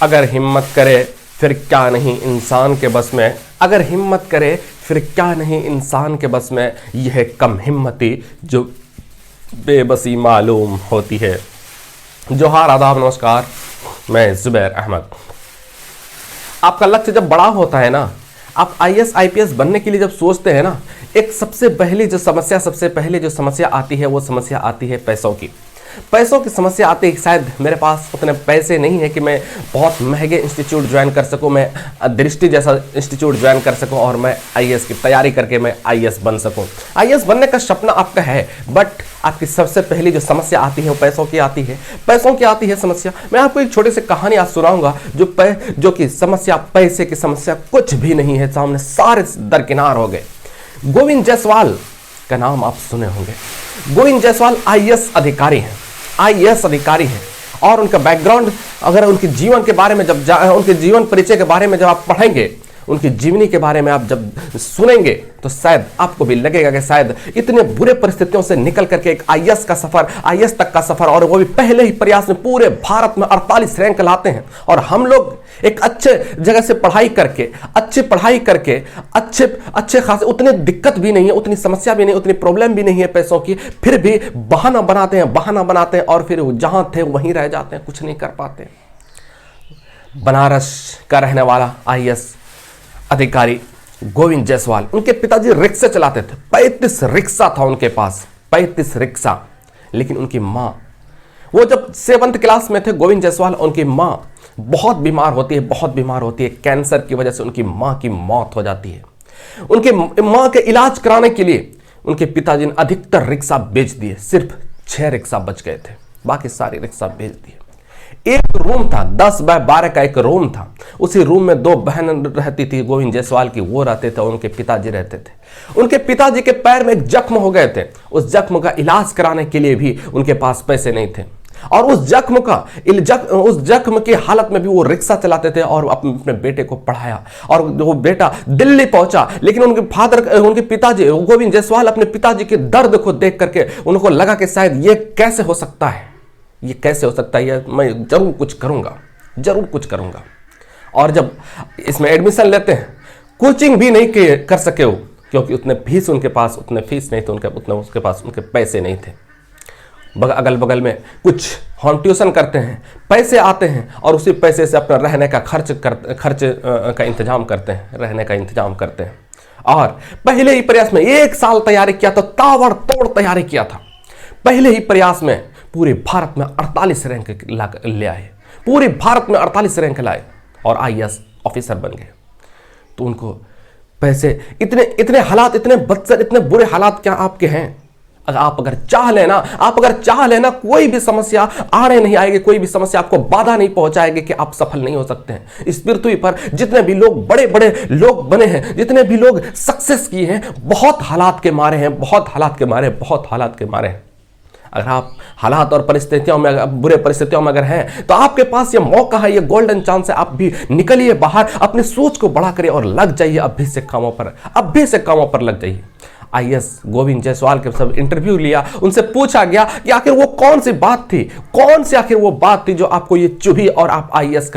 अगर हिम्मत करे फिर क्या नहीं इंसान के बस में, अगर हिम्मत करे फिर क्या नहीं इंसान के बस में, यह कम हिम्मती जो बेबसी मालूम होती है। जोहार, आदाब, नमस्कार, मैं जुबैर अहमद। आपका लक्ष्य जब बड़ा होता है ना, आप IAS IPS बनने के लिए जब सोचते हैं ना, एक सबसे पहले जो समस्या आती है वो समस्या आती है पैसों की। पैसों की समस्या आती है। शायद मेरे पास उतने पैसे नहीं है कि मैं बहुत महंगे इंस्टीट्यूट ज्वाइन कर सकूं, मैं दृष्टि जैसा इंस्टीट्यूट ज्वाइन कर सकूं और मैं IAS की तैयारी करके मैं IAS बन सकूं। IAS बनने का सपना आपका है, बट आपकी सबसे पहली जो समस्या आती है वो पैसों की आती है। पैसों की आती है समस्या। मैं आपको एक छोटी सी कहानी आज सुनाऊंगा जो कि समस्या, पैसे की समस्या कुछ भी नहीं है, सामने सारे दरकिनार हो गए। गोविंद जायसवाल का नाम आप सुने होंगे। गोविंद जायसवाल IAS अधिकारी हैं, IAS अधिकारी हैं, और उनका बैकग्राउंड, अगर उनके जीवन के बारे में उनके जीवन परिचय के बारे में जब आप पढ़ेंगे, उनकी जीवनी के बारे में आप जब सुनेंगे, तो शायद आपको भी लगेगा कि शायद इतने बुरे परिस्थितियों से निकल करके एक IAS का सफर, IAS तक का सफर, और वो भी पहले ही प्रयास में पूरे भारत में 48 रैंक लाते हैं। और हम लोग एक अच्छे जगह से पढ़ाई करके अच्छे खासे, उतने दिक्कत भी नहीं है, उतनी समस्या भी नहीं, उतनी प्रॉब्लम भी नहीं है पैसों की, फिर भी बहाना बनाते हैं और फिर जहां थे वहीं रह जाते हैं, कुछ नहीं कर पाते। बनारस का रहने वाला IAS अधिकारी गोविंद जायसवाल, उनके पिताजी रिक्शा चलाते थे। 35 रिक्शा था उनके पास, 35 रिक्शा। लेकिन उनकी माँ, वो जब 7th क्लास में थे गोविंद जायसवाल, उनकी माँ बहुत बीमार होती है। कैंसर की वजह से उनकी माँ की मौत हो जाती है। उनके माँ के इलाज कराने के लिए उनके पिताजी ने अधिकतर रिक्शा बेच दिए। सिर्फ 6 रिक्शा बच गए थे, बाकी सारे रिक्शा बेच दिए। एक रूम था, 10 बाय 12 का एक रूम था। उसी रूम में 2 बहन रहती थी गोविंद जायसवाल की, वो रहते थे, उनके पिताजी रहते थे। उनके पिताजी के पैर में एक जख्म हो गए थे। उस जख्म का इलाज कराने के लिए भी उनके पास पैसे नहीं थे, और उस जख्म की हालत में भी वो रिक्शा चलाते थे और अपने बेटे को पढ़ाया। और वो बेटा दिल्ली पहुंचा, लेकिन उनके पिताजी गोविंद जायसवाल अपने पिताजी के दर्द को देख करके उनको लगा कि शायद ये कैसे हो सकता है, मैं जरूर कुछ करूंगा। और जब इसमें एडमिशन लेते हैं, कोचिंग भी नहीं कर सके वो, क्योंकि उतने फीस नहीं थे, उसके पास उनके पैसे नहीं थे। अगल बगल में कुछ होम ट्यूशन करते हैं, पैसे आते हैं, और उसी पैसे से अपना रहने का खर्च का इंतजाम करते हैं। और पहले ही प्रयास में 1 साल तैयारी किया था, ताबड़तोड़ तैयारी किया था। पहले ही प्रयास में पूरे भारत में 48 रैंक ले आए, पूरे भारत में 48 रैंक लाए और IAS ऑफिसर बन गए। तो उनको पैसे, इतने हालात, इतने बदतर, इतने बुरे हालात क्या आपके हैं? अगर चाह लेना कोई भी समस्या आड़े नहीं आएगी, कोई भी समस्या आपको बाधा नहीं पहुंचाएगी कि आप सफल नहीं हो सकते हैं। इस पृथ्वी पर जितने भी लोग बड़े लोग बने हैं, जितने भी लोग सक्सेस किए हैं, बहुत हालात के मारे हैं। अगर आप हालात और परिस्थितियों में, बुरे परिस्थितियों में अगर हैं, तो आपके पास ये मौका है, ये गोल्डन चांस है। आप भी निकलिए बाहर, अपनी सोच को बड़ा करिए और लग जाइए अभी से कामों पर लग जाइए। IAS गोविंद जायसवाल के सब इंटरव्यू लिया, उनसे पूछा गया कि आखिर वो कौन सी बात थी जो आपको ये चुभी और आप IAS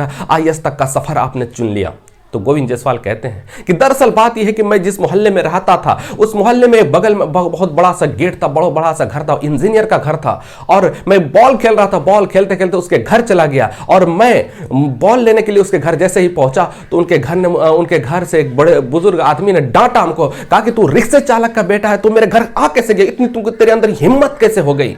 तक का सफर आपने चुन लिया। तो गोविंद जायसवाल कहते हैं कि दरअसल बात यह है कि मैं जिस मोहल्ले में रहता था, उस मोहल्ले में बगल में बहुत बड़ा सा गेट था, बड़ा सा घर था, इंजीनियर का घर था, और मैं बॉल खेल रहा था। बॉल खेलते खेलते उसके घर चला गया, और मैं बॉल लेने के लिए उसके घर जैसे ही पहुंचा, तो उनके घर से एक बड़े बुजुर्ग आदमी ने डांटा हमको, कहा कि तू रिक्शा चालक का बेटा है, तू मेरे घर आ कैसे गया, इतनी तेरे अंदर हिम्मत कैसे हो गई?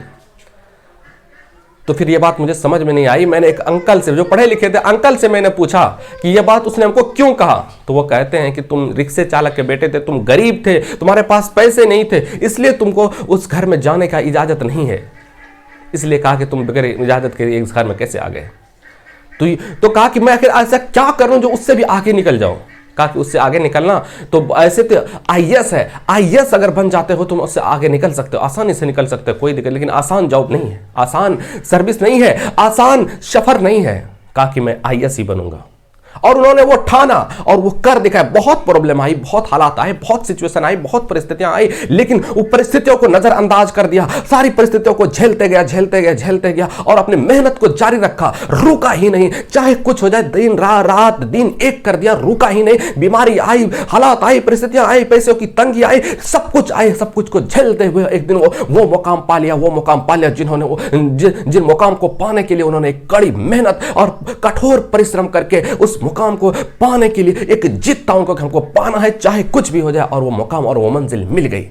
तो फिर ये बात मुझे समझ में नहीं आई। मैंने एक अंकल से, जो पढ़े लिखे थे, अंकल से मैंने पूछा कि ये बात उसने हमको क्यों कहा। तो वो कहते हैं कि तुम रिक्शे चालक के बेटे थे, तुम गरीब थे, तुम्हारे पास पैसे नहीं थे, इसलिए तुमको उस घर में जाने का इजाजत नहीं है, इसलिए कहा कि तुम बगैर इजाजत के इस घर में कैसे आ गए। तो कहा कि मैं आखिर ऐसा क्या करूं जो उससे भी आगे निकल जाऊं। कहा कि उससे आगे निकलना तो ऐसे तो IAS है, IAS अगर बन जाते हो तुम उससे आगे निकल सकते हो, आसानी से निकल सकते हो, कोई दिक्कत, लेकिन आसान जॉब नहीं है, आसान सर्विस नहीं है, आसान सफर नहीं है। कहा कि मैं IAS ही बनूंगा। और उन्होंने वो ठाना और वो कर दिखाया। बहुत प्रॉब्लम आई, बहुत हालात आए, बहुत सिचुएशन आई, बहुत परिस्थितियां आई, लेकिन वो परिस्थितियों को नजरअंदाज कर दिया, सारी परिस्थितियों को झेलते गया और अपनी मेहनत को जारी रखा, रुका ही नहीं, चाहे कुछ हो जाए। दिन रात दिन एक कर दिया, रुका ही नहीं। बीमारी आई, हालात आई, परिस्थितियां आई, पैसों की तंगी आई, सब कुछ आए, सब कुछ को झेलते हुए एक दिन वो मुकाम पा लिया जिन्होंने जिन मुकाम को पाने के लिए उन्होंने कड़ी मेहनत और कठोर परिश्रम करके उस मुकाम को पाने के लिए एक जिद था उनको कि हमको पाना है चाहे कुछ भी हो जाए, और वो मुकाम और वो मंजिल मिल गई।